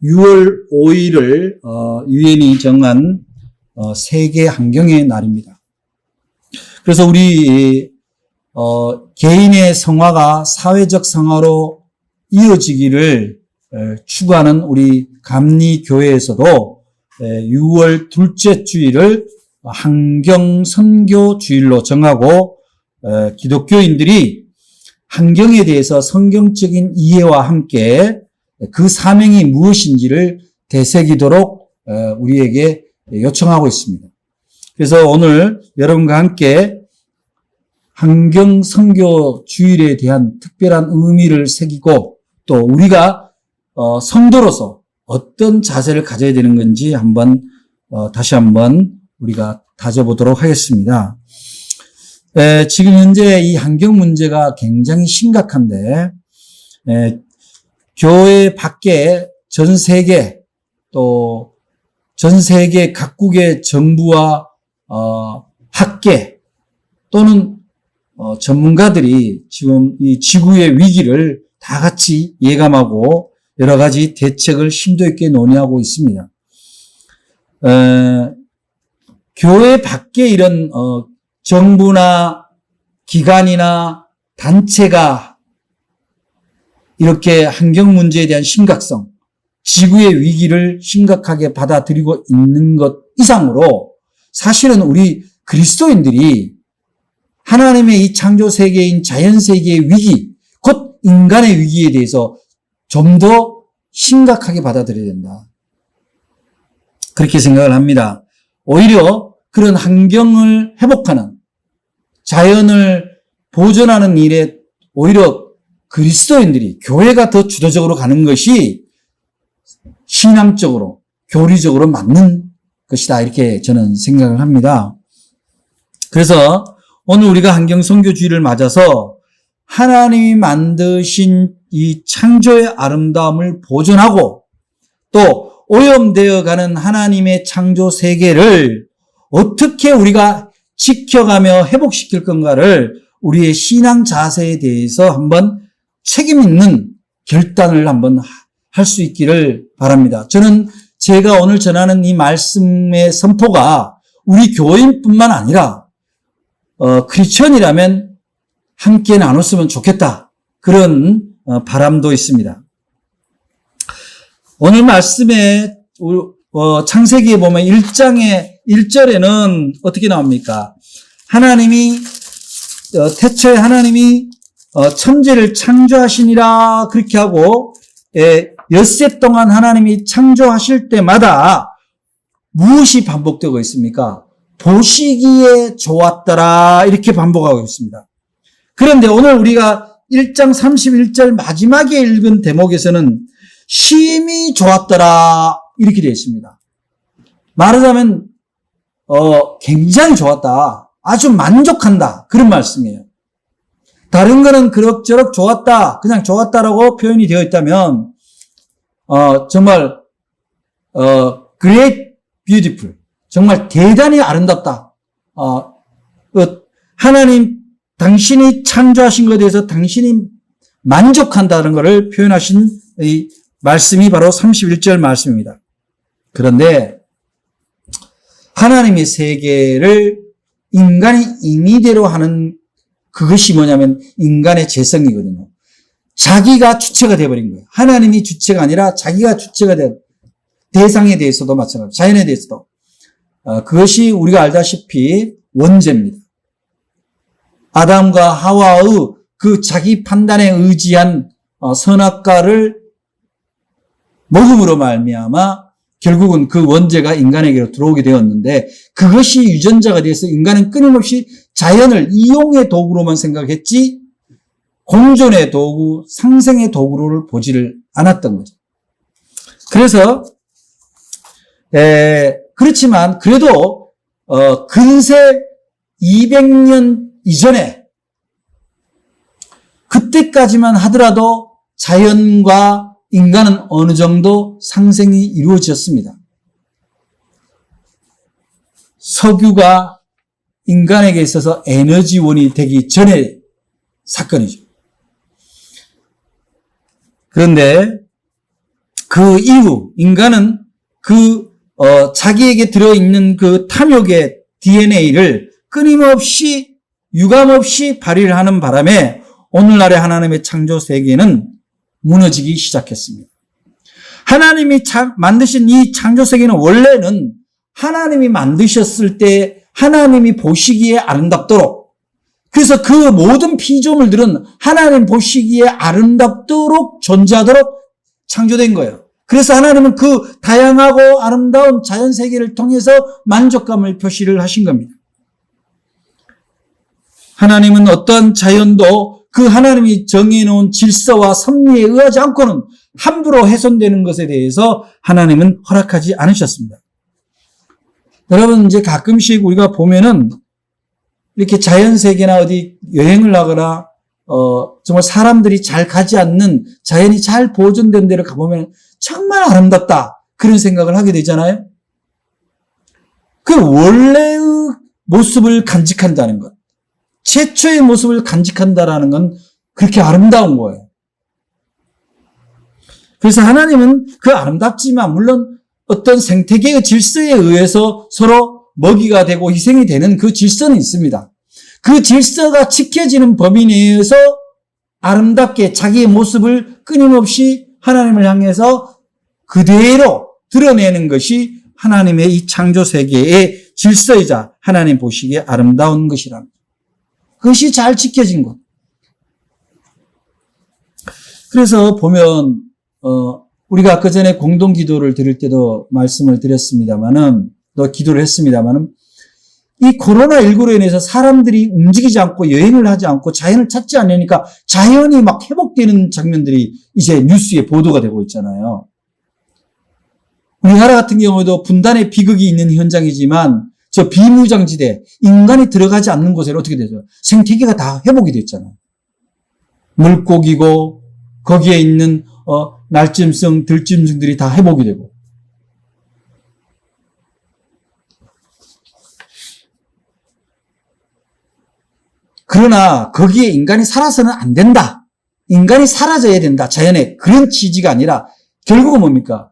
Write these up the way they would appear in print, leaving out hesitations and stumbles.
6월 5일을 유엔이 정한 세계 환경의 날입니다. 그래서 우리 개인의 성화가 사회적 성화로 이어지기를 추구하는 우리 감리교회에서도 6월 둘째 주일을 환경 선교 주일로 정하고 기독교인들이 환경에 대해서 성경적인 이해와 함께 그 사명이 무엇인지를 되새기도록 우리에게 요청하고 있습니다. 그래서 오늘 여러분과 함께 환경 선교 주일에 대한 특별한 의미를 새기고 또 우리가 성도로서 어떤 자세를 가져야 되는 건지 다시 한번 우리가 다져보도록 하겠습니다. 지금 현재 이 환경 문제가 굉장히 심각한데 교회 밖에 전 세계 또 전 세계 각국의 정부와 학계 또는 전문가들이 지금 이 지구의 위기를 다 같이 예감하고 여러 가지 대책을 심도 있게 논의하고 있습니다. 교회 밖에 이런 정부나 기관이나 단체가 이렇게 환경 문제에 대한 심각성, 지구의 위기를 심각하게 받아들이고 있는 것 이상으로 사실은 우리 그리스도인들이 하나님의 이 창조 세계인 자연 세계의 위기, 곧 인간의 위기에 대해서 좀 더 심각하게 받아들여야 된다. 그렇게 생각을 합니다. 오히려 그런 환경을 회복하는, 자연을 보존하는 일에 오히려 그리스도인들이, 교회가 더 주도적으로 가는 것이 신앙적으로, 교리적으로 맞는 것이다. 이렇게 저는 생각을 합니다. 그래서 오늘 우리가 환경 선교 주일을 맞아서 하나님이 만드신 이 창조의 아름다움을 보존하고 또 오염되어 가는 하나님의 창조 세계를 어떻게 우리가 지켜가며 회복시킬 건가를 우리의 신앙 자세에 대해서 한번 책임 있는 결단을 한번 할 수 있기를 바랍니다. 저는 제가 오늘 전하는 이 말씀의 선포가 우리 교인뿐만 아니라 크리스천이라면 함께 나눴으면 좋겠다. 그런 바람도 있습니다. 오늘 말씀에 창세기에 보면 1장의 1절에는 어떻게 나옵니까? 하나님이 태초에 하나님이 천지를 창조하시니라 그렇게 하고 엿새 동안 하나님이 창조하실 때마다 무엇이 반복되고 있습니까? 보시기에 좋았더라 이렇게 반복하고 있습니다. 그런데 오늘 우리가 1장 31절 마지막에 읽은 대목에서는 심히 좋았더라 이렇게 되어 있습니다. 말하자면 굉장히 좋았다, 아주 만족한다 그런 말씀이에요. 다른 거는 그럭저럭 좋았다, 그냥 좋았다라고 표현이 되어 있다면 정말 great, beautiful, 정말 대단히 아름답다. 하나님 당신이 창조하신 것에 대해서 당신이 만족한다는 것을 표현하신 이 말씀이 바로 31절 말씀입니다. 그런데 하나님의 세계를 인간이 임의대로 하는 그것이 뭐냐면 인간의 죄성이거든요. 자기가 주체가 되어버린 거예요. 하나님이 주체가 아니라 자기가 주체가 된 대상에 대해서도 마찬가지로 자연에 대해서도 그것이 우리가 알다시피 원죄입니다. 아담과 하와의 그 자기 판단에 의지한 선악과를 먹음으로 말미암아 결국은 그 원죄가 인간에게로 들어오게 되었는데 그것이 유전자가 돼서 인간은 끊임없이 자연을 이용의 도구로만 생각했지 공존의 도구, 상생의 도구를 보지를 않았던 거죠. 그래서 그렇지만 그래도 근세 200년 이전에 그때까지만 하더라도 자연과 인간은 어느 정도 상생이 이루어졌습니다. 석유가 인간에게 있어서 에너지원이 되기 전의 사건이죠. 그런데 그 그 이후 인간은 자기에게 들어있는 그 탐욕의 DNA를 끊임없이 유감없이 발휘를 하는 바람에 오늘날의 하나님의 창조 세계는 무너지기 시작했습니다. 하나님이 만드신 이 창조 세계는 원래는 하나님이 만드셨을 때 하나님이 보시기에 아름답도록, 그래서 그 모든 피조물들은 하나님 보시기에 아름답도록 존재하도록 창조된 거예요. 그래서 하나님은 그 다양하고 아름다운 자연 세계를 통해서 만족감을 표시를 하신 겁니다. 하나님은 어떠한 자연도 그 하나님이 정해놓은 질서와 섭리에 의하지 않고는 함부로 훼손되는 것에 대해서 하나님은 허락하지 않으셨습니다. 여러분, 이제 가끔씩 우리가 보면은 이렇게 자연 세계나 어디 여행을 하거나 정말 사람들이 잘 가지 않는 자연이 잘 보존된 데를 가보면 정말 아름답다, 그런 생각을 하게 되잖아요. 그 원래의 모습을 간직한다는 것, 최초의 모습을 간직한다라는 건 그렇게 아름다운 거예요. 그래서 하나님은 그 아름답지만 물론 어떤 생태계의 질서에 의해서 서로 먹이가 되고 희생이 되는 그 질서는 있습니다. 그 질서가 지켜지는 범위 내에서 아름답게 자기의 모습을 끊임없이 하나님을 향해서 그대로 드러내는 것이 하나님의 이 창조 세계의 질서이자 하나님 보시기에 아름다운 것이랍니다. 그것이 잘 지켜진 것. 그래서 보면 우리가 아까 전에 공동 기도를 드릴 때도 말씀을 드렸습니다만은, 또 기도를 했습니다만은, 이 코로나19로 인해서 사람들이 움직이지 않고 여행을 하지 않고 자연을 찾지 않으니까 자연이 막 회복되는 장면들이 이제 뉴스에 보도가 되고 있잖아요. 우리나라 같은 경우도 분단의 비극이 있는 현장이지만 저 비무장지대, 인간이 들어가지 않는 곳에는 어떻게 되죠? 생태계가 다 회복이 됐잖아요. 물고기고 거기에 있는 날짐승, 들짐승들이 다 회복이 되고. 그러나 거기에 인간이 살아서는 안 된다. 인간이 사라져야 된다. 자연의 그런 취지가 아니라 결국은 뭡니까?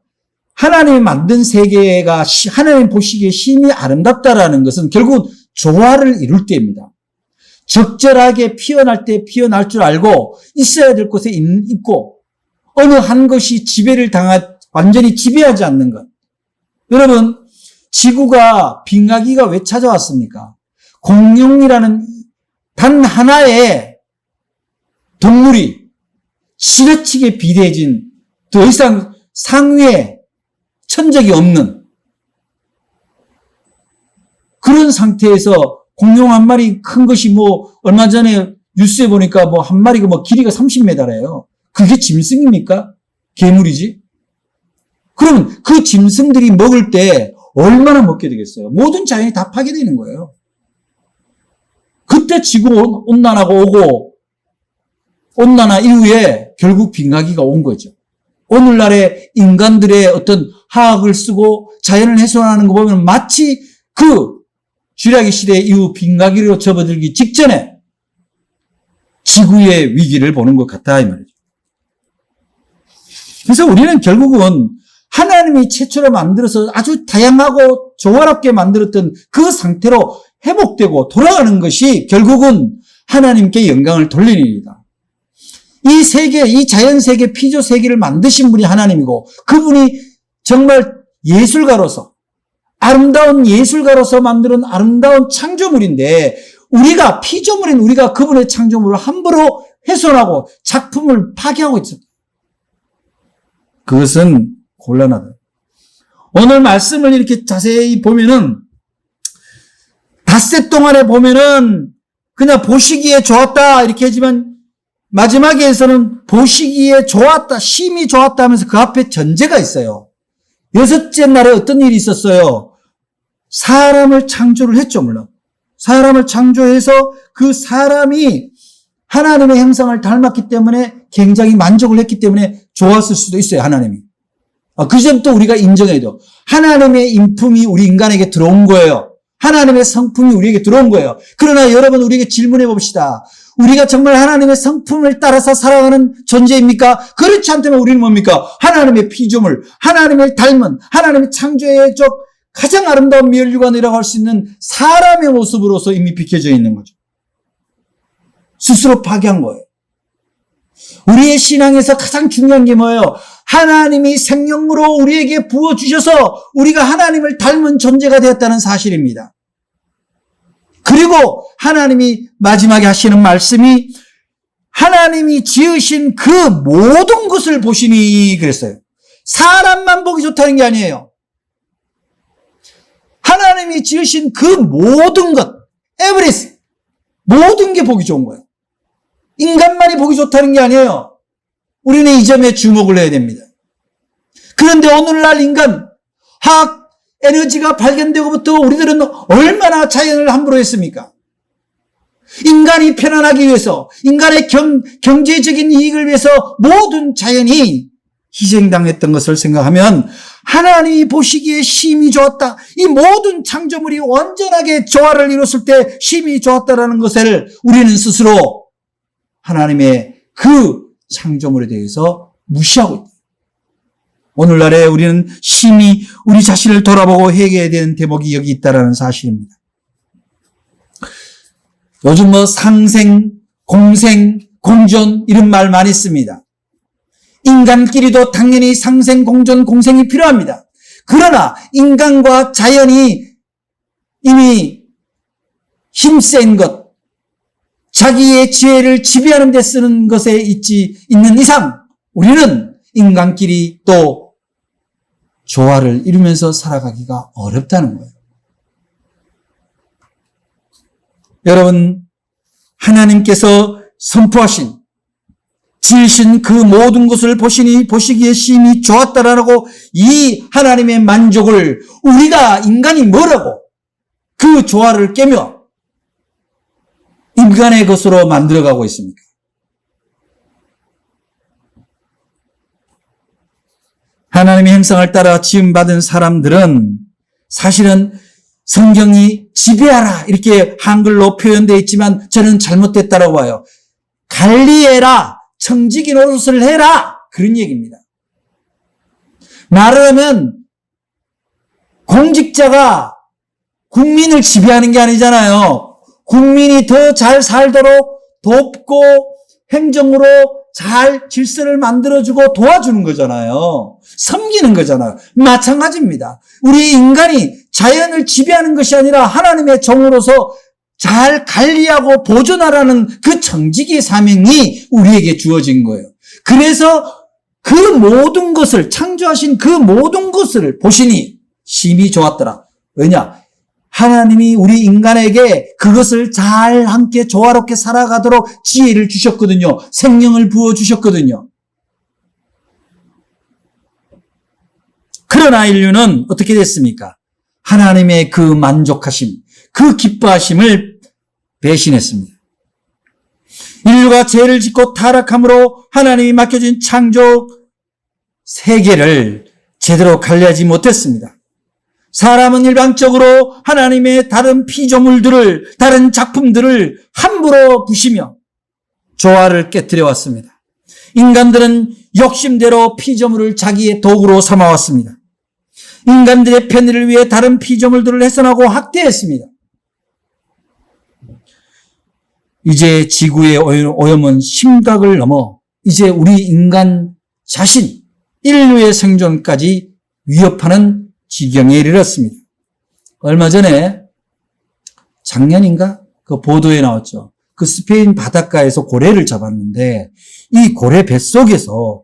하나님이 만든 세계가 하나님 보시기에 심히 아름답다라는 것은 결국 조화를 이룰 때입니다. 적절하게 피어날 때 피어날 줄 알고 있어야 될 곳에 있고 어느 한 것이 완전히 지배하지 않는 것. 여러분, 지구가 빙하기가 왜 찾아왔습니까? 공룡이라는 단 하나의 동물이 지나치게 비대해진, 더 이상 상위에 천적이 없는 그런 상태에서 공룡 한 마리 큰 것이 얼마 전에 뉴스에 보니까 한 마리가 길이가 30m래요. 그게 짐승입니까? 괴물이지? 그러면 그 짐승들이 먹을 때 얼마나 먹게 되겠어요? 모든 자연이 다 파괴되는 거예요. 그때 지구 온난화가 오고 온난화 이후에 결국 빙하기가 온 거죠. 오늘날의 인간들의 어떤 화학을 쓰고 자연을 훼손하는 거 보면 마치 그 쥐라기 시대 이후 빙하기로 접어들기 직전에 지구의 위기를 보는 것 같다, 이 말이죠. 그래서 우리는 결국은 하나님이 최초로 만들어서 아주 다양하고 조화롭게 만들었던 그 상태로 회복되고 돌아가는 것이 결국은 하나님께 영광을 돌리는 일이다. 이 세계, 이 자연 세계, 피조 세계를 만드신 분이 하나님이고 그분이 정말 예술가로서 아름다운 예술가로서 만드는 아름다운 창조물인데 우리가 피조물인 우리가 그분의 창조물을 함부로 훼손하고 작품을 파괴하고 있습니다. 그것은 곤란하다. 오늘 말씀을 이렇게 자세히 보면은 닷새 동안에 보면은 그냥 보시기에 좋았다 이렇게 하지만 마지막에서는 보시기에 좋았다, 심히 좋았다 하면서 그 앞에 전제가 있어요. 여섯째 날에 어떤 일이 있었어요? 사람을 창조를 했죠, 물론. 사람을 창조해서 그 사람이 하나님의 형상을 닮았기 때문에 굉장히 만족을 했기 때문에 좋았을 수도 있어요, 하나님이. 그 점도 우리가 인정해야 돼요. 하나님의 인품이 우리 인간에게 들어온 거예요. 하나님의 성품이 우리에게 들어온 거예요. 그러나 여러분 우리에게 질문해 봅시다. 우리가 정말 하나님의 성품을 따라서 살아가는 존재입니까? 그렇지 않다면 우리는 뭡니까? 하나님의 피조물, 하나님을 닮은, 하나님의 창조의 가장 아름다운 멸류관이라고 할 수 있는 사람의 모습으로서 이미 비켜져 있는 거죠. 스스로 파괴한 거예요. 우리의 신앙에서 가장 중요한 게 뭐예요? 하나님이 생명으로 우리에게 부어주셔서 우리가 하나님을 닮은 존재가 되었다는 사실입니다. 그리고 하나님이 마지막에 하시는 말씀이 하나님이 지으신 그 모든 것을 보시니 그랬어요. 사람만 보기 좋다는 게 아니에요. 하나님이 지으신 그 모든 것, everything, 모든 게 보기 좋은 거예요. 인간만이 보기 좋다는 게 아니에요. 우리는 이 점에 주목을 해야 됩니다. 그런데 오늘날 인간, 화학 에너지가 발견되고부터 우리들은 얼마나 자연을 함부로 했습니까? 인간이 편안하기 위해서, 인간의 경제적인 이익을 위해서 모든 자연이 희생당했던 것을 생각하면 하나님이 보시기에 심히 좋았다. 이 모든 창조물이 온전하게 조화를 이뤘을 때 심히 좋았다라는 것을 우리는 스스로 하나님의 그 창조물에 대해서 무시하고 있다. 오늘날에 우리는 심히 우리 자신을 돌아보고 회개해야 되는 대목이 여기 있다는 사실입니다. 요즘 상생, 공생, 공존 이런 말 많이 씁니다. 인간끼리도 당연히 상생, 공존, 공생이 필요합니다. 그러나 인간과 자연이 이미 힘센 것, 자기의 지혜를 지배하는 데 쓰는 것에 있는 이상 우리는 인간끼리 또 조화를 이루면서 살아가기가 어렵다는 거예요. 여러분, 하나님께서 선포하신 지으신 그 모든 것을 보시기에 심히 좋았다라고 이 하나님의 만족을 우리가 인간이 뭐라고 그 조화를 깨며 인간의 것으로 만들어가고 있습니까? 하나님의 형상을 따라 지음받은 사람들은 사실은 성경이 지배하라 이렇게 한글로 표현되어 있지만 저는 잘못됐다라고 봐요. 관리해라, 청지기 노릇을 해라 그런 얘기입니다. 말하면 공직자가 국민을 지배하는 게 아니잖아요. 국민이 더 잘 살도록 돕고 행정으로 잘 질서를 만들어주고 도와주는 거잖아요. 섬기는 거잖아요. 마찬가지입니다. 우리 인간이 자연을 지배하는 것이 아니라 하나님의 종으로서 잘 관리하고 보존하라는 그 청지기의 사명이 우리에게 주어진 거예요. 그래서 그 모든 것을 창조하신 그 모든 것을 보시니 심히 좋았더라. 왜냐? 하나님이 우리 인간에게 그것을 잘 함께 조화롭게 살아가도록 지혜를 주셨거든요. 생명을 부어주셨거든요. 그러나 인류는 어떻게 됐습니까? 하나님의 그 만족하심, 그 기뻐하심을 배신했습니다. 인류가 죄를 짓고 타락함으로 하나님이 맡겨진 창조 세계를 제대로 관리하지 못했습니다. 사람은 일방적으로 하나님의 다른 피조물들을, 다른 작품들을 함부로 부시며 조화를 깨뜨려 왔습니다. 인간들은 욕심대로 피조물을 자기의 도구로 삼아왔습니다. 인간들의 편의를 위해 다른 피조물들을 훼손하고 학대했습니다. 이제 지구의 오염은 심각을 넘어 이제 우리 인간 자신, 인류의 생존까지 위협하는 지경에 이르렀습니다. 얼마 전에 작년인가 그 보도에 나왔죠. 그 스페인 바닷가에서 고래를 잡았는데 이 고래 뱃속에서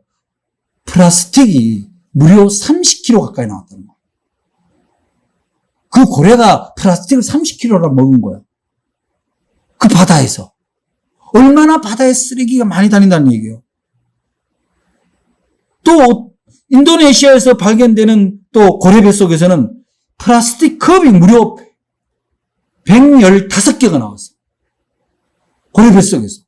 플라스틱이 무려 30kg 가까이 나왔다는 거예요. 그 고래가 플라스틱을 30kg나 먹은 거예요. 그 바다에서. 얼마나 바다에 쓰레기가 많이 다닌다는 얘기예요. 또 인도네시아에서 발견되는 또 고래 뱃속에서는 플라스틱 컵이 무려 115개가 나왔어요. 고래 뱃속에서.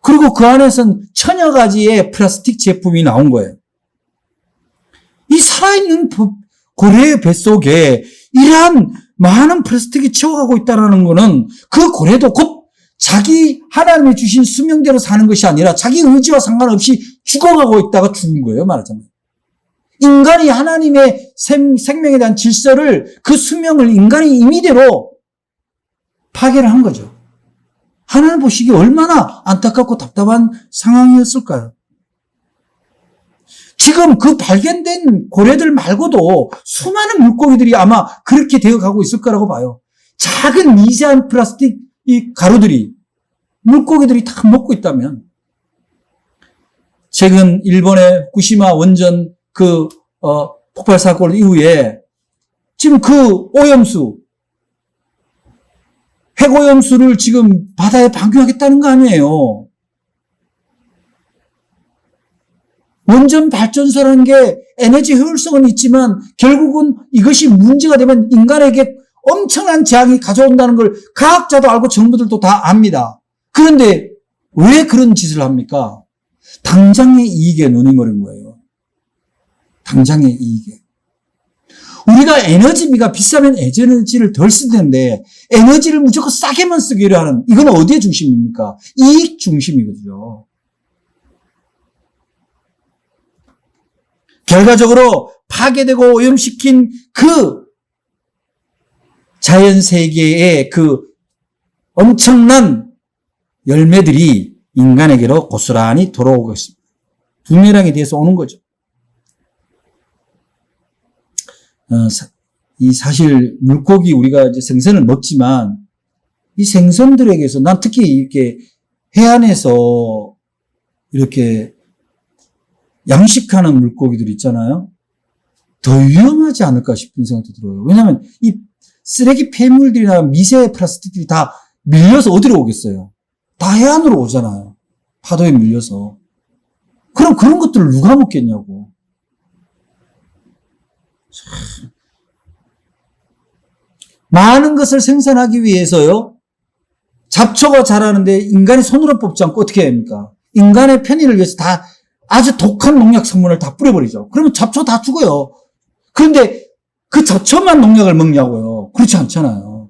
그리고 그 안에서는 천여 가지의 플라스틱 제품이 나온 거예요. 이 살아있는 고래의 뱃속에 이러한 많은 플라스틱이 채워가고 있다는 거는 그 고래도 곧 자기 하나님이 주신 수명대로 사는 것이 아니라 자기 의지와 상관없이 죽어가고 있다가 죽은 거예요, 말하자면. 인간이 하나님의 생명에 대한 질서를, 그 수명을 인간이 임의대로 파괴를 한 거죠. 하나님 보시기에 얼마나 안타깝고 답답한 상황이었을까요? 지금 그 발견된 고래들 말고도 수많은 물고기들이 아마 그렇게 되어가고 있을 거라고 봐요. 작은 미세한 플라스틱 이 가루들이, 물고기들이 다 먹고 있다면. 최근 일본의 후쿠시마 원전 폭발 사건 이후에 지금 그 오염수, 핵오염수를 지금 바다에 방류하겠다는 거 아니에요. 원전 발전소라는 게 에너지 효율성은 있지만 결국은 이것이 문제가 되면 인간에게 엄청난 재앙이 가져온다는 걸 과학자도 알고 정부들도 다 압니다. 그런데 왜 그런 짓을 합니까? 당장의 이익에 눈이 멀은 거예요. 당장의 이익에. 우리가 에너지비가 비싸면 에너지를 덜 쓰는데 에너지를 무조건 싸게만 쓰기로 하는, 이건 어디의 중심입니까? 이익 중심이거든요. 결과적으로 파괴되고 오염시킨 그 자연 세계의 그 엄청난 열매들이 인간에게로 고스란히 돌아오고 있습니다. 부메랑에 대해서 오는 거죠. 사실 물고기, 우리가 이제 생선을 먹지만 이 생선들에게서 난 특히 이렇게 해안에서 이렇게 양식하는 물고기들 있잖아요. 더 위험하지 않을까 싶은 생각도 들어요. 왜냐하면 이 쓰레기 폐물들이나 미세 플라스틱들이 다 밀려서 어디로 오겠어요? 다 해안으로 오잖아요. 파도에 밀려서. 그럼 그런 것들을 누가 먹겠냐고. 많은 것을 생산하기 위해서요, 잡초가 자라는데 인간이 손으로 뽑지 않고 어떻게 해야 합니까? 인간의 편의를 위해서 다 아주 독한 농약 성분을 다 뿌려버리죠. 그러면 잡초 다 죽어요. 그런데 그 잡초만 농약을 먹냐고요. 그렇지 않잖아요.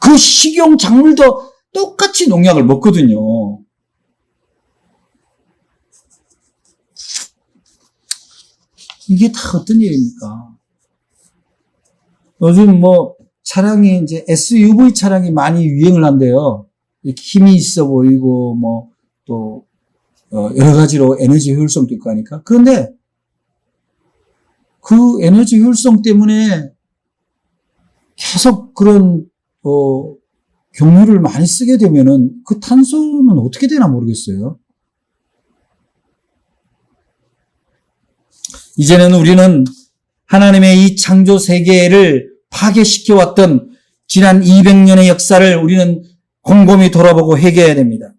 그 식용 작물도 똑같이 농약을 먹거든요. 이게 다 어떤 일입니까? 요즘 차량이 이제 SUV 차량이 많이 유행을 한대요. 이렇게 힘이 있어 보이고, 또, 여러 가지로 에너지 효율성도 있고 하니까. 그런데 그 에너지 효율성 때문에 계속 그런, 경유를 많이 쓰게 되면은 그 탄소는 어떻게 되나 모르겠어요. 이제는 우리는 하나님의 이 창조 세계를 파괴시켜왔던 지난 200년의 역사를 우리는 곰곰이 돌아보고 회개해야 됩니다.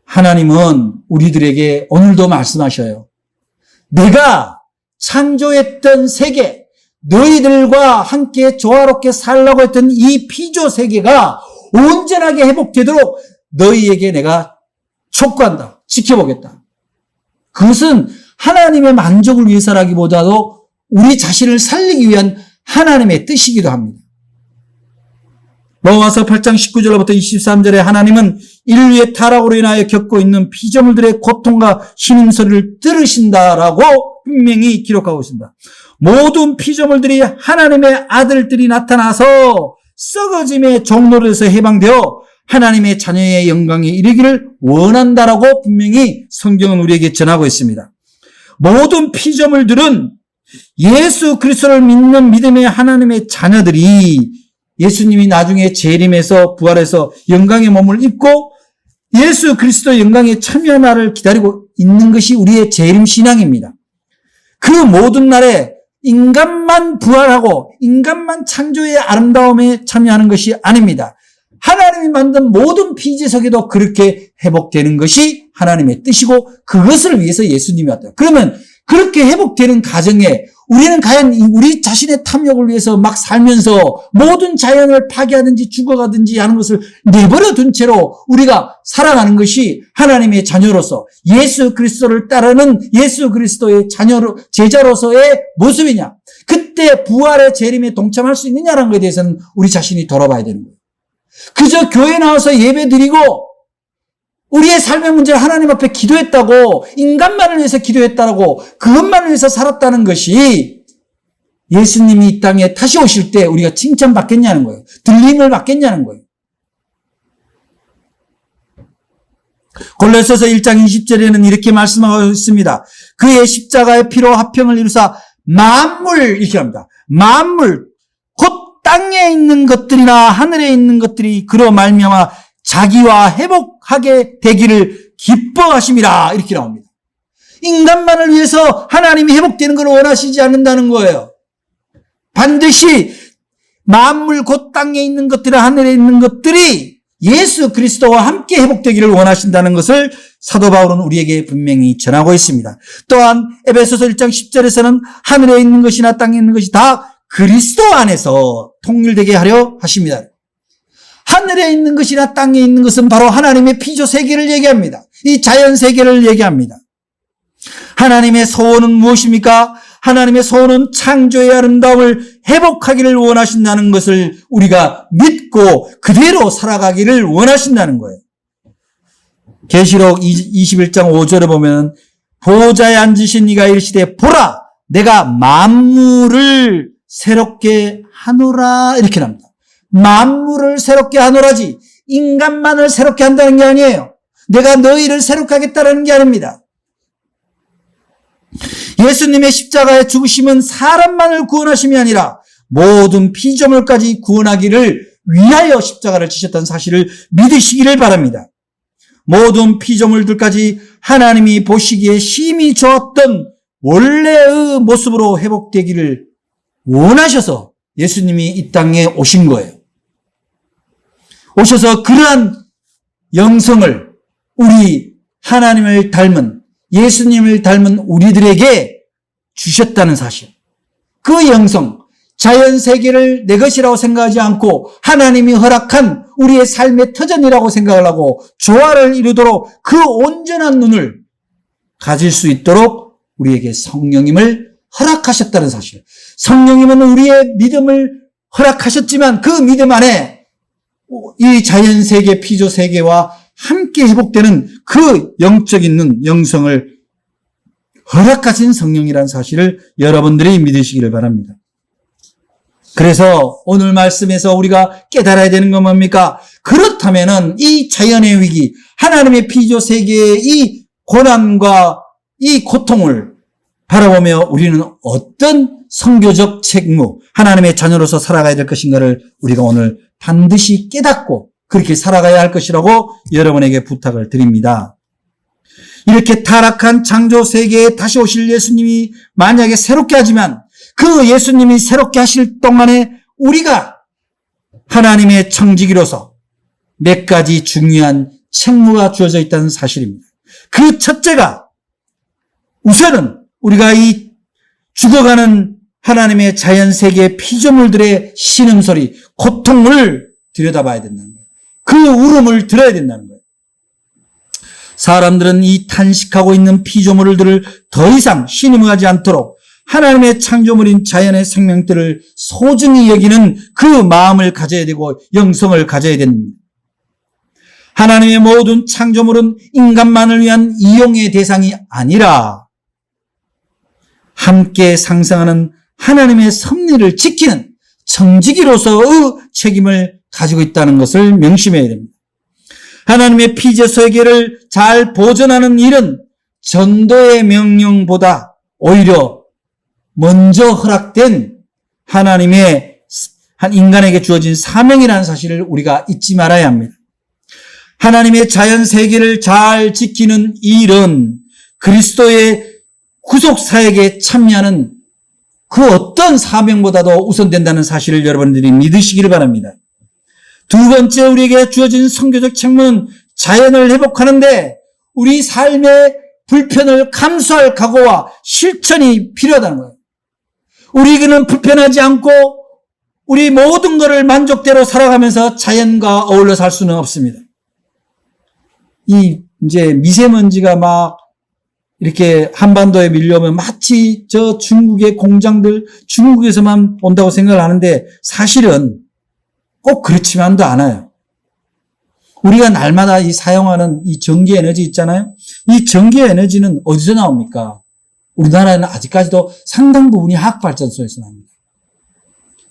하나님은 우리들에게 오늘도 말씀하셔요. 내가 창조했던 세계, 너희들과 함께 조화롭게 살라고 했던 이 피조 세계가 온전하게 회복되도록 너희에게 내가 촉구한다. 지켜보겠다. 그것은 하나님의 만족을 위해서라기보다도 우리 자신을 살리기 위한 하나님의 뜻이기도 합니다. 로마서 8장 19절부터 23절에 하나님은 인류의 타락으로 인하여 겪고 있는 피조물들의 고통과 신음소리를 들으신다라고 분명히 기록하고 있습니다. 모든 피조물들이 하나님의 아들들이 나타나서 썩어짐의 종로에서 해방되어 하나님의 자녀의 영광에 이르기를 원한다라고 분명히 성경은 우리에게 전하고 있습니다. 모든 피조물들은 예수 그리스도를 믿는 믿음의 하나님의 자녀들이 예수님이 나중에 재림해서 부활해서 영광의 몸을 입고 예수 그리스도의 영광에 참여한 날을 기다리고 있는 것이 우리의 재림 신앙입니다. 그 모든 날에 인간만 부활하고 인간만 창조의 아름다움에 참여하는 것이 아닙니다. 하나님이 만든 모든 피지석에도 그렇게 회복되는 것이 하나님의 뜻이고 그것을 위해서 예수님이 왔다. 그러면 그렇게 회복되는 과정에 우리는 과연 우리 자신의 탐욕을 위해서 막 살면서 모든 자연을 파괴하든지 죽어가든지 하는 것을 내버려 둔 채로 우리가 살아가는 것이 하나님의 자녀로서 예수 그리스도를 따르는 예수 그리스도의 제자로서의 모습이냐? 그때 부활의 재림에 동참할 수 있느냐라는 것에 대해서는 우리 자신이 돌아봐야 되는 거예요. 그저 교회 나와서 예배 드리고 우리의 삶의 문제를 하나님 앞에 기도했다고, 인간만을 위해서 기도했다고, 그것만을 위해서 살았다는 것이 예수님이 이 땅에 다시 오실 때 우리가 칭찬받겠냐는 거예요. 들림을 받겠냐는 거예요. 골로새서 1장 20절에는 이렇게 말씀하고 있습니다. 그의 십자가의 피로 화평을 이루사 만물, 이렇게 합니다. 만물, 곧 땅에 있는 것들이나 하늘에 있는 것들이 그로 말미암아 자기와 회복하게 되기를 기뻐하심이라, 이렇게 나옵니다. 인간만을 위해서 하나님이 회복되는 걸 원하시지 않는다는 거예요. 반드시 만물, 곧 땅에 있는 것들이나 하늘에 있는 것들이 예수 그리스도와 함께 회복되기를 원하신다는 것을 사도 바울은 우리에게 분명히 전하고 있습니다. 또한 에베소서 1장 10절에서는 하늘에 있는 것이나 땅에 있는 것이 다 그리스도 안에서 통일되게 하려 하십니다. 하늘에 있는 것이나 땅에 있는 것은 바로 하나님의 피조 세계를 얘기합니다. 이 자연 세계를 얘기합니다. 하나님의 소원은 무엇입니까? 하나님의 소원은 창조의 아름다움을 회복하기를 원하신다는 것을 우리가 믿고 그대로 살아가기를 원하신다는 거예요. 계시록 21장 5절에 보면 보좌에 앉으신 이가 이르시되 보라 내가 만물을 새롭게 하노라, 이렇게 나옵니다. 만물을 새롭게 하노라지 인간만을 새롭게 한다는 게 아니에요. 내가 너희를 새롭게 하겠다는 게 아닙니다. 예수님의 십자가의 죽으심은 사람만을 구원하심이 아니라 모든 피조물까지 구원하기를 위하여 십자가를 지셨다는 사실을 믿으시기를 바랍니다. 모든 피조물들까지 하나님이 보시기에 심히 좋았던 원래의 모습으로 회복되기를 원하셔서 예수님이 이 땅에 오신 거예요. 오셔서 그러한 영성을 우리 하나님을 닮은, 예수님을 닮은 우리들에게 주셨다는 사실. 그 영성, 자연 세계를 내 것이라고 생각하지 않고 하나님이 허락한 우리의 삶의 터전이라고 생각을 하고 조화를 이루도록 그 온전한 눈을 가질 수 있도록 우리에게 성령님을 허락하셨다는 사실. 성령님은 우리의 믿음을 허락하셨지만 그 믿음 안에 이 자연 세계, 피조 세계와 함께 회복되는 그 영적인 눈, 영성을 허락하신 성령이라는 사실을 여러분들이 믿으시기를 바랍니다. 그래서 오늘 말씀에서 우리가 깨달아야 되는 건 뭡니까? 그렇다면은 이 자연의 위기, 하나님의 피조 세계의 이 고난과 이 고통을 바라보며 우리는 어떤 선교적 책무, 하나님의 자녀로서 살아가야 될 것인가를 우리가 오늘 반드시 깨닫고 그렇게 살아가야 할 것이라고 여러분에게 부탁을 드립니다. 이렇게 타락한 창조 세계에 다시 오실 예수님이 만약에 새롭게 하지만 그 예수님이 새롭게 하실 동안에 우리가 하나님의 청지기로서 몇 가지 중요한 책무가 주어져 있다는 사실입니다. 그 첫째가 우선은 우리가 이 죽어가는 하나님의 자연세계 피조물들의 신음소리, 고통을 들여다봐야 된다는 거예요. 그 울음을 들어야 된다는 거예요. 사람들은 이 탄식하고 있는 피조물들을 더 이상 신음하지 않도록 하나님의 창조물인 자연의 생명들을 소중히 여기는 그 마음을 가져야 되고 영성을 가져야 됩니다. 하나님의 모든 창조물은 인간만을 위한 이용의 대상이 아니라 함께 상상하는 하나님의 섭리를 지키는 청지기로서의 책임을 가지고 있다는 것을 명심해야 됩니다. 하나님의 피조 세계를 잘 보존하는 일은 전도의 명령보다 오히려 먼저 허락된 하나님의 한 인간에게 주어진 사명이라는 사실을 우리가 잊지 말아야 합니다. 하나님의 자연 세계를 잘 지키는 일은 그리스도의 구속 사역에 참여하는 그 어떤 사명보다도 우선된다는 사실을 여러분들이 믿으시기를 바랍니다. 두 번째 우리에게 주어진 선교적 책무는 자연을 회복하는데 우리 삶의 불편을 감수할 각오와 실천이 필요하다는 거예요. 우리는 불편하지 않고 우리 모든 것을 만족대로 살아가면서 자연과 어울려 살 수는 없습니다. 이제 미세먼지가 막 이렇게 한반도에 밀려오면 마치 저 중국의 공장들, 중국에서만 온다고 생각을 하는데 사실은 꼭 그렇지만도 않아요. 우리가 날마다 사용하는 이 전기 에너지 있잖아요. 이 전기 에너지는 어디서 나옵니까? 우리나라에는 아직까지도 상당 부분이 화학발전소에서 나옵니다.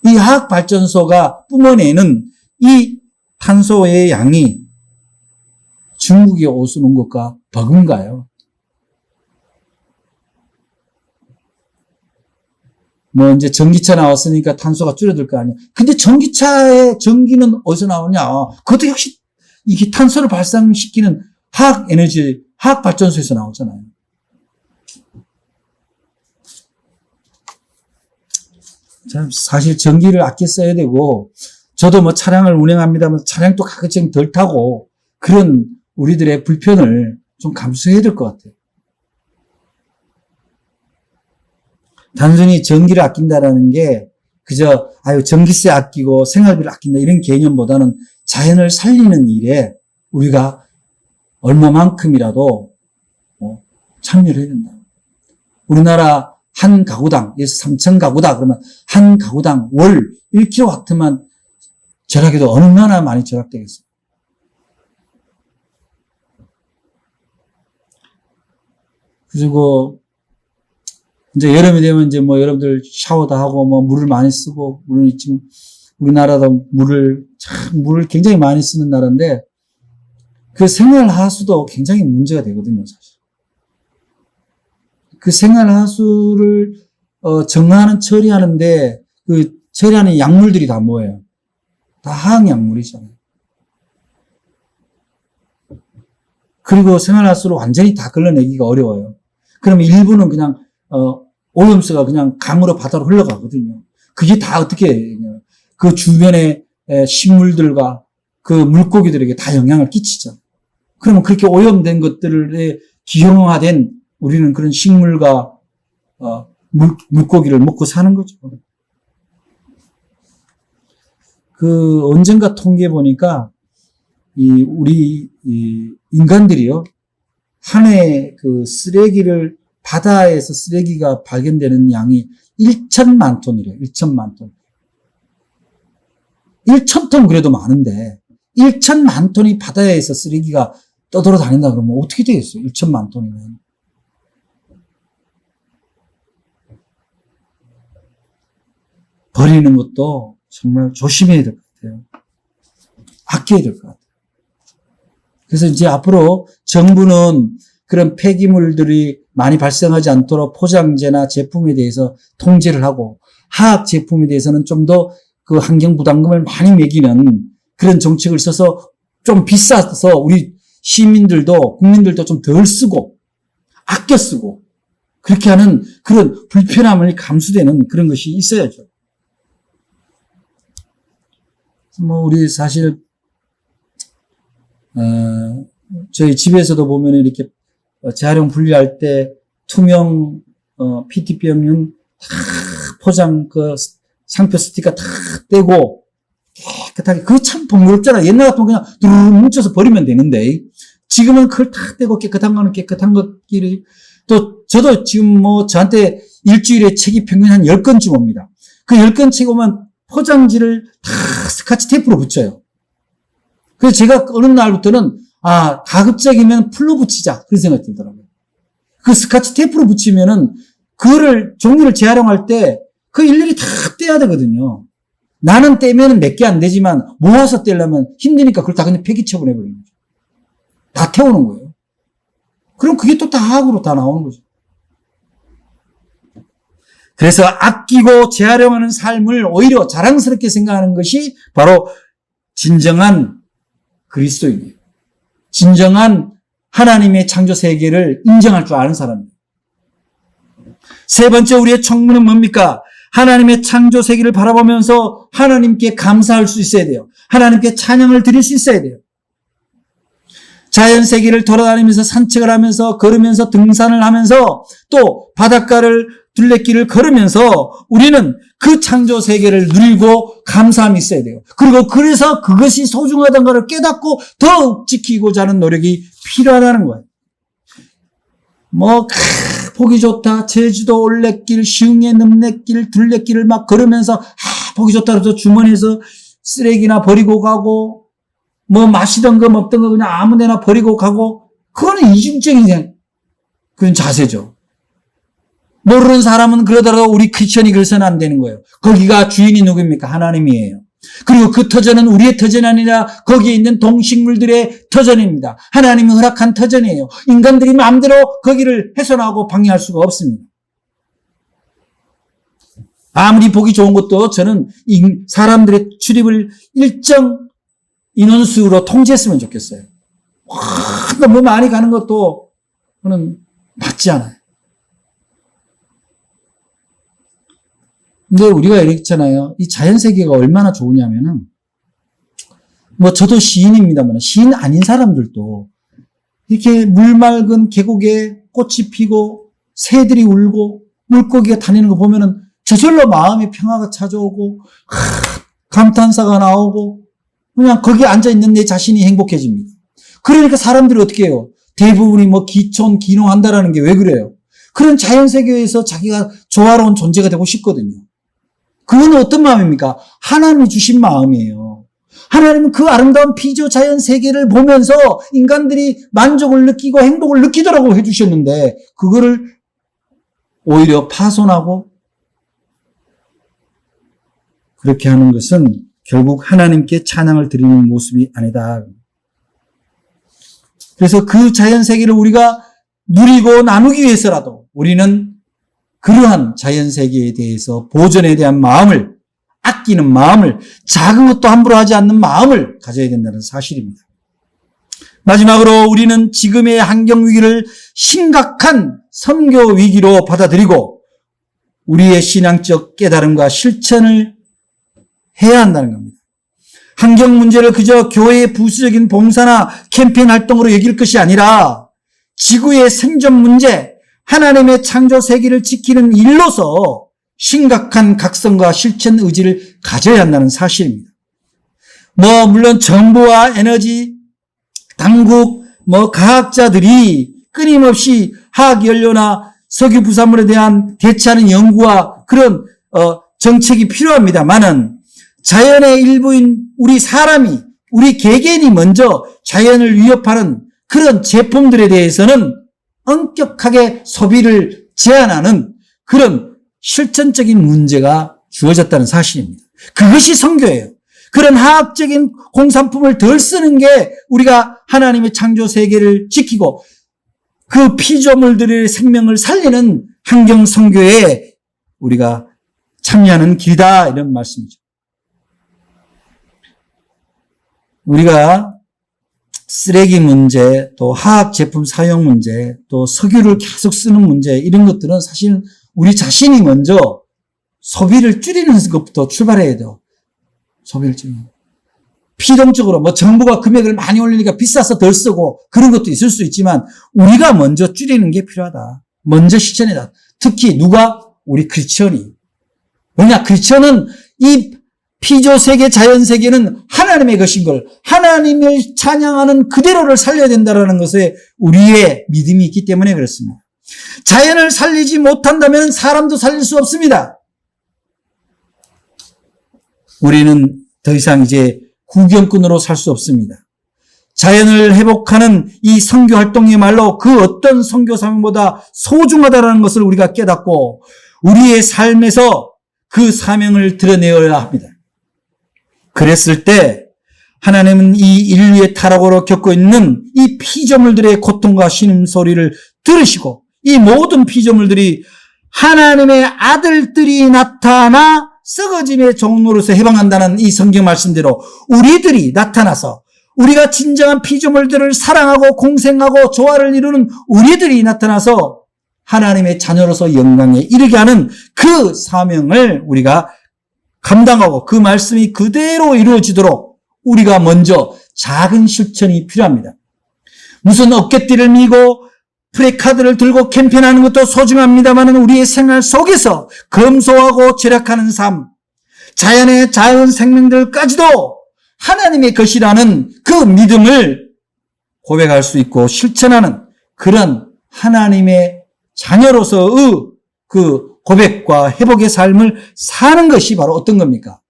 이 화학발전소가 뿜어내는 이 탄소의 양이 중국이 오수는 것과 버금가요. 뭐 이제 전기차 나왔으니까 탄소가 줄어들 거 아니야. 근데 전기차의 전기는 어디서 나오냐? 그것도 역시 이게 탄소를 발생시키는 화학 에너지, 화학 발전소에서 나오잖아요. 참 사실 전기를 아껴 써야 되고, 저도 뭐 차량을 운행합니다만 차량도 가급적 덜 타고 그런 우리들의 불편을 좀 감수해야 될 것 같아요. 단순히 전기를 아낀다라는 게 그저 전기세 아끼고 생활비를 아낀다 이런 개념보다는 자연을 살리는 일에 우리가 얼마만큼이라도 참여를 해야 된다. 우리나라 한 가구당, 예를 들어서 3천 가구다 그러면 한 가구당 월 1kW만 절약해도 얼마나 많이 절약되겠어요. 그리고 이제 여름이 되면 이제 뭐 여러분들 샤워도 하고 뭐 물을 많이 쓰고, 물론 지금 우리나라도 물을 굉장히 많이 쓰는 나라인데 그 생활하수도 굉장히 문제가 되거든요, 사실. 그 생활하수를 정화하는 처리하는데 그 처리하는 약물들이 다 뭐예요? 다 화학약물이잖아요. 그리고 생활하수를 완전히 다 걸러내기가 어려워요. 그러면 일부는 그냥 오염수가 그냥 강으로 바다로 흘러가거든요. 그게 다 어떻게 그 주변의 식물들과 그 물고기들에게 다 영향을 끼치죠. 그러면 그렇게 오염된 것들에 기형화된 우리는 그런 식물과 물고기를 먹고 사는 거죠. 그 언젠가 통계해 보니까 우리 인간들이요, 한 해 그 쓰레기를 바다에서 쓰레기가 발견되는 양이 1천만 톤이래요. 1천만 톤. 1,000톤 그래도 많은데 1천만 톤이 바다에서 쓰레기가 떠돌아다닌다 그러면 어떻게 되겠어요? 1천만 톤이면. 버리는 것도 정말 조심해야 될 것 같아요. 아껴야 될 것 같아요. 그래서 이제 앞으로 정부는 그런 폐기물들이 많이 발생하지 않도록 포장재나 제품에 대해서 통제를 하고, 화학 제품에 대해서는 좀 더 그 환경 부담금을 많이 매기는 그런 정책을 써서 좀 비싸서 우리 시민들도, 국민들도 좀 덜 쓰고, 아껴 쓰고, 그렇게 하는 그런 불편함을 감수되는 그런 것이 있어야죠. 뭐, 우리 사실, 저희 집에서도 보면 이렇게 재활용 분리할 때 투명, PT병은 다 포장, 상표 스티커 다 떼고 깨끗하게. 그거 참 번거롭잖아. 옛날 같으면 그냥 두루룩 뭉쳐서 버리면 되는데, 지금은 그걸 다 떼고 깨끗한 거는 깨끗한 것끼리. 또, 저도 지금 뭐 저한테 일주일에 책이 평균 한 10건쯤 옵니다. 그 10건 책 오면 포장지를 다 스카치 테이프로 붙여요. 그래서 제가 어느 날부터는 가급적이면 풀로 붙이자 그런 생각이 들더라고요. 그 스카치 테이프로 붙이면은 그거를 종이를 재활용할 때 그 일일이 다 떼야 되거든요. 나는 떼면은 몇 개 안 되지만 모아서 떼려면 힘드니까 그걸 다 그냥 폐기 처분해버리는 거죠. 다 태우는 거예요. 그럼 그게 또 다 화학으로 다 나오는 거죠. 그래서 아끼고 재활용하는 삶을 오히려 자랑스럽게 생각하는 것이 바로 진정한 그리스도인이에요. 진정한 하나님의 창조 세계를 인정할 줄 아는 사람입니다. 세 번째 우리의 청문은 뭡니까? 하나님의 창조 세계를 바라보면서 하나님께 감사할 수 있어야 돼요. 하나님께 찬양을 드릴 수 있어야 돼요. 자연 세계를 돌아다니면서 산책을 하면서 걸으면서 등산을 하면서 또 바닷가를 둘레길을 걸으면서 우리는 그 창조 세계를 누리고 감사함이 있어야 돼요. 그리고 그래서 그것이 소중하다는 것을 깨닫고 더욱 지키고자 하는 노력이 필요하다는 거예요. 보기 좋다. 제주도 올레길, 시흥의 늪내길, 둘레길을 막 걸으면서 보기 좋다 그래서 주머니에서 쓰레기나 버리고 가고 뭐 마시던 거 먹던 거 그냥 아무 데나 버리고 가고, 그거는 이중적인 그런 자세죠. 모르는 사람은 그러더라도 우리 크리스천이 그래서는 안 되는 거예요. 거기가 주인이 누구입니까? 하나님이에요. 그리고 그 터전은 우리의 터전이 아니라 거기에 있는 동식물들의 터전입니다. 하나님이 허락한 터전이에요. 인간들이 마음대로 거기를 훼손하고 방해할 수가 없습니다. 아무리 보기 좋은 것도 저는 사람들의 출입을 일정 인원수로 통제했으면 좋겠어요. 너무 많이 가는 것도 저는 맞지 않아요. 근데 우리가 이랬잖아요. 이 자연세계가 얼마나 좋으냐면은, 뭐 저도 시인입니다만, 시인 아닌 사람들도 이렇게 물 맑은 계곡에 꽃이 피고 새들이 울고 물고기가 다니는 거 보면은 저절로 마음의 평화가 찾아오고 감탄사가 나오고 그냥 거기에 앉아있는 내 자신이 행복해집니다. 그러니까 사람들이 어떻게 해요? 대부분이 뭐 기촌, 기농한다라는 게 왜 그래요? 그런 자연세계에서 자기가 조화로운 존재가 되고 싶거든요. 그건 어떤 마음입니까? 하나님이 주신 마음이에요. 하나님은 그 아름다운 피조 자연 세계를 보면서 인간들이 만족을 느끼고 행복을 느끼도록 해주셨는데 그거를 오히려 파손하고 그렇게 하는 것은 결국 하나님께 찬양을 드리는 모습이 아니다. 그래서 그 자연 세계를 우리가 누리고 나누기 위해서라도 우리는 그러한 자연 세계에 대해서 보존에 대한 마음을, 아끼는 마음을, 작은 것도 함부로 하지 않는 마음을 가져야 된다는 사실입니다. 마지막으로 우리는 지금의 환경 위기를 심각한 선교 위기로 받아들이고 우리의 신앙적 깨달음과 실천을 해야 한다는 겁니다. 환경 문제를 그저 교회의 부수적인 봉사나 캠페인 활동으로 여길 것이 아니라 지구의 생존 문제, 하나님의 창조 세계를 지키는 일로서 심각한 각성과 실천 의지를 가져야 한다는 사실입니다. 물론 정부와 에너지, 당국, 과학자들이 끊임없이 화학연료나 석유 부산물에 대한 대처하는 연구와 그런 정책이 필요합니다만은 자연의 일부인 우리 사람이, 우리 개개인이 먼저 자연을 위협하는 그런 제품들에 대해서는 엄격하게 소비를 제한하는 그런 실천적인 문제가 주어졌다는 사실입니다. 그것이 선교예요. 그런 화학적인 공산품을 덜 쓰는 게 우리가 하나님의 창조 세계를 지키고 그 피조물들의 생명을 살리는 환경 선교에 우리가 참여하는 길이다 이런 말씀이죠. 우리가 쓰레기 문제, 또 화학 제품 사용 문제, 또 석유를 계속 쓰는 문제 이런 것들은 사실 우리 자신이 먼저 소비를 줄이는 것부터 출발해야 돼요. 소비를 줄이는. 피동적으로 정부가 금액을 많이 올리니까 비싸서 덜 쓰고 그런 것도 있을 수 있지만 우리가 먼저 줄이는 게 필요하다. 먼저 실천해라. 특히 누가? 우리 크리스천이. 왜냐? 크리스천은 이 피조세계, 자연세계는 하나님의 것인 걸 하나님을 찬양하는 그대로를 살려야 된다는 것에 우리의 믿음이 있기 때문에 그렇습니다. 자연을 살리지 못한다면 사람도 살릴 수 없습니다. 우리는 더 이상 이제 구경꾼으로 살 수 없습니다. 자연을 회복하는 이 선교 활동이야말로 그 어떤 선교 사명보다 소중하다는 것을 우리가 깨닫고 우리의 삶에서 그 사명을 드러내어야 합니다. 그랬을 때 하나님은 이 인류의 타락으로 겪고 있는 이 피조물들의 고통과 신음소리를 들으시고 이 모든 피조물들이 하나님의 아들들이 나타나 썩어짐의 종로로서 해방한다는 이 성경 말씀대로 우리들이 나타나서 우리가 진정한 피조물들을 사랑하고 공생하고 조화를 이루는 우리들이 나타나서 하나님의 자녀로서 영광에 이르게 하는 그 사명을 우리가 감당하고 그 말씀이 그대로 이루어지도록 우리가 먼저 작은 실천이 필요합니다. 무슨 어깨띠를 미고 프레카드를 들고 캠페인하는 것도 소중합니다만 우리의 생활 속에서 검소하고 절약하는 삶, 자연의 자연 생명들까지도 하나님의 것이라는 그 믿음을 고백할 수 있고 실천하는 그런 하나님의 자녀로서의 그 고백과 회복의 삶을 사는 것이 바로 어떤 겁니까?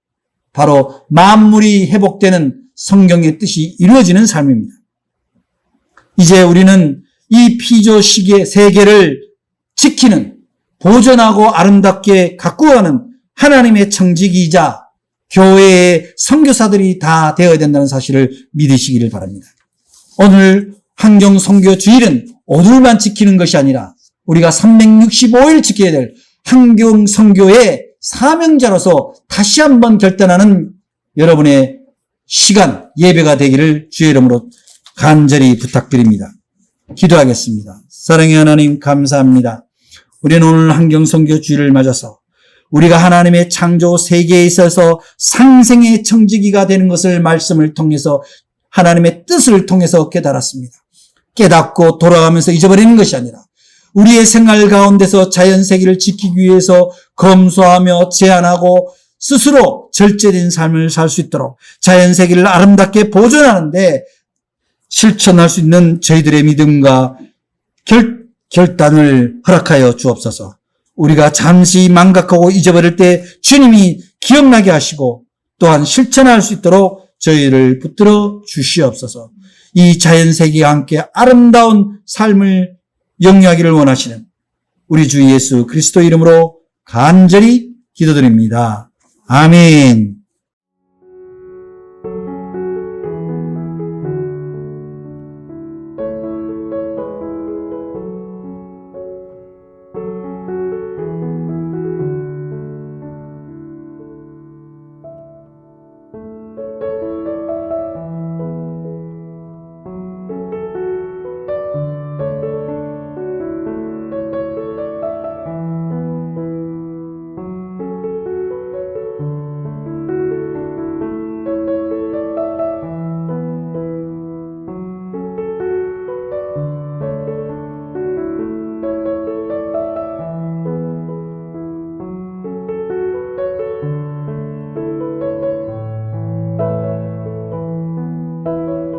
바로 만물이 회복되는 성경의 뜻이 이루어지는 삶입니다. 이제 우리는 이 피조 세계를 지키는, 보존하고 아름답게 가꾸어가는 하나님의 청지기이자 교회의 선교사들이 다 되어야 된다는 사실을 믿으시기를 바랍니다. 오늘 환경 선교 주일은 오늘만 지키는 것이 아니라 우리가 365일 지켜야 될 환경 선교의 사명자로서 다시 한번 결단하는 여러분의 시간, 예배가 되기를 주의 이름으로 간절히 부탁드립니다. 기도하겠습니다. 사랑의 하나님 감사합니다. 우리는 오늘 환경 선교 주일을 맞아서 우리가 하나님의 창조 세계에 있어서 상생의 청지기가 되는 것을 말씀을 통해서 하나님의 뜻을 통해서 깨달았습니다. 깨닫고 돌아가면서 잊어버리는 것이 아니라 우리의 생활 가운데서 자연세계를 지키기 위해서 검소하며 제한하고 스스로 절제된 삶을 살 수 있도록 자연세계를 아름답게 보존하는데 실천할 수 있는 저희들의 믿음과 결단을 허락하여 주옵소서. 우리가 잠시 망각하고 잊어버릴 때 주님이 기억나게 하시고 또한 실천할 수 있도록 저희를 붙들어 주시옵소서. 이 자연세계와 함께 아름다운 삶을 영위하기를 원하시는 우리 주 예수 그리스도 이름으로 간절히 기도드립니다. 아멘.